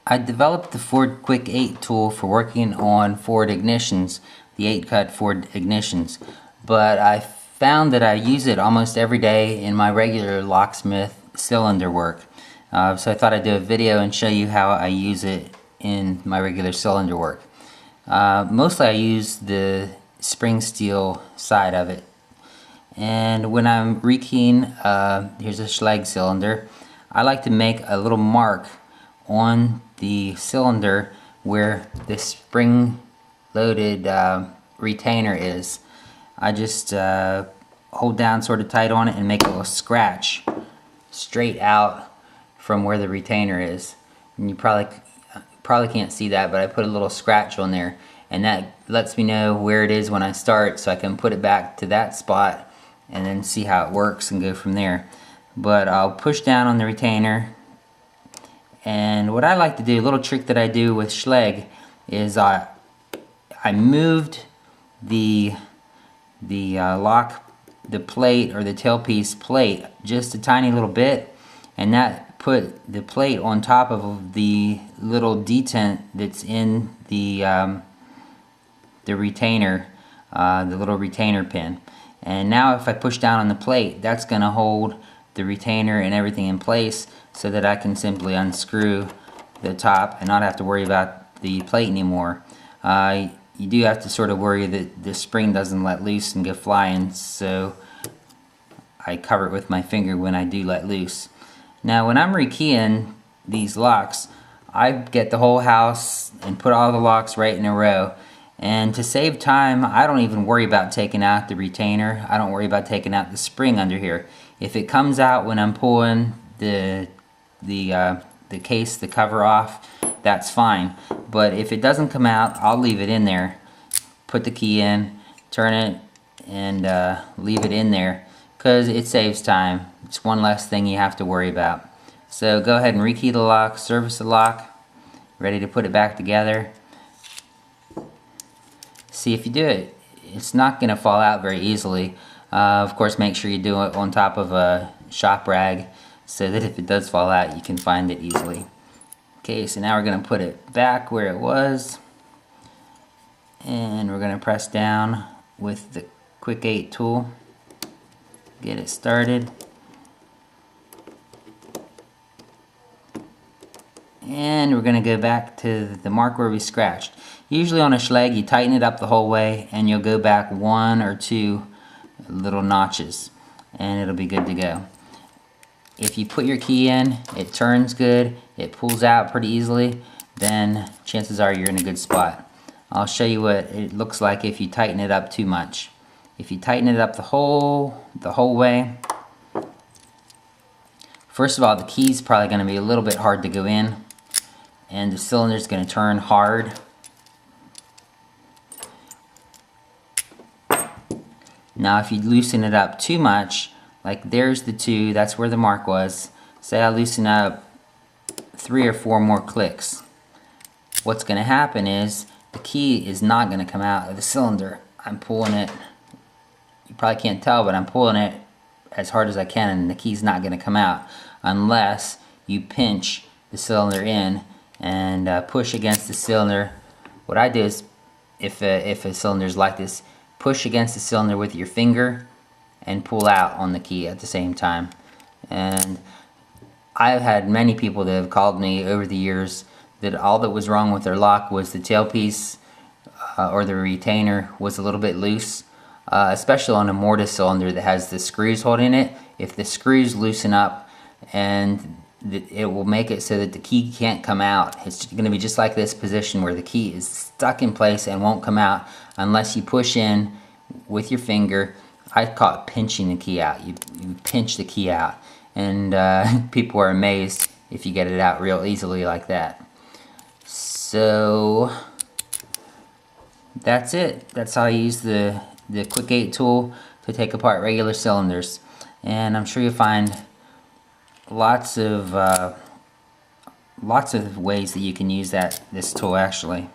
I developed the Ford kwik8 tool for working on Ford ignitions, the 8-cut Ford ignitions, but I found that I use it almost every day in my regular locksmith cylinder work. So I thought I'd do a video and show you how I use it in my regular cylinder work. Mostly I use the spring steel side of it. And when I'm rekeying, here's a Schlage cylinder, I like to make a little mark on the cylinder where the spring loaded retainer is. I just hold down sort of tight on it and make a little scratch straight out from where the retainer is. And you probably can't see that, but I put a little scratch on there, and that lets me know where it is when I start, so I can put it back to that spot and then see how it works and go from there. But I'll push down on the retainer, and what I like to do, a little trick that I do with Schlage, is I moved the plate or the tailpiece plate just a tiny little bit, and that put the plate on top of the little detent that's in the retainer, the little retainer pin. And now if I push down on the plate, that's going to hold the retainer and everything in place, so that I can simply unscrew the top and not have to worry about the plate anymore. You do have to sort of worry that the spring doesn't let loose and go flying, so I cover it with my finger when I do let loose. Now when I'm rekeying these locks, I get the whole house and put all the locks right in a row. And to save time, I don't even worry about taking out the retainer. I don't worry about taking out the spring under here. If it comes out when I'm pulling the case, the cover off, that's fine. But if it doesn't come out, I'll leave it in there. Put the key in, turn it, and leave it in there, because it saves time. It's one less thing you have to worry about. So go ahead and rekey the lock, service the lock, ready to put it back together. See if you do it. It's not going to fall out very easily. Of course, make sure you do it on top of a shop rag, so that if it does fall out, you can find it easily. Okay, so now we're going to put it back where it was, and we're going to press down with the kwik8 tool, get it started, and we're going to go back to the mark where we scratched. Usually on a Schlage, you tighten it up the whole way, and you'll go back 1 or 2 little notches, and it'll be good to go. If you put your key in, it turns good, it pulls out pretty easily, then chances are you're in a good spot. I'll show you what it looks like if you tighten it up too much. If you tighten it up the whole way, first of all, the key's probably going to be a little bit hard to go in, and the cylinder's going to turn hard. Now if you loosen it up too much, like there's the 2, that's where the mark was. Say I loosen up 3 or 4 more clicks. What's going to happen is the key is not going to come out of the cylinder. I'm pulling it, you probably can't tell, but I'm pulling it as hard as I can, and the key's not going to come out unless you pinch the cylinder in and push against the cylinder. What I do is, if a cylinder's like this, push against the cylinder with your finger and pull out on the key at the same time. And I've had many people that have called me over the years that all that was wrong with their lock was the tailpiece or the retainer was a little bit loose, especially on a mortise cylinder that has the screws holding it. If the screws loosen up, and it will make it so that the key can't come out. It's going to be just like this position where the key is stuck in place and won't come out unless you push in with your finger. I call it pinching the key out. You pinch the key out, and people are amazed if you get it out real easily like that. So that's it. That's how I use the kwik8 tool to take apart regular cylinders, and I'm sure you'll find lots of ways that you can use this tool actually.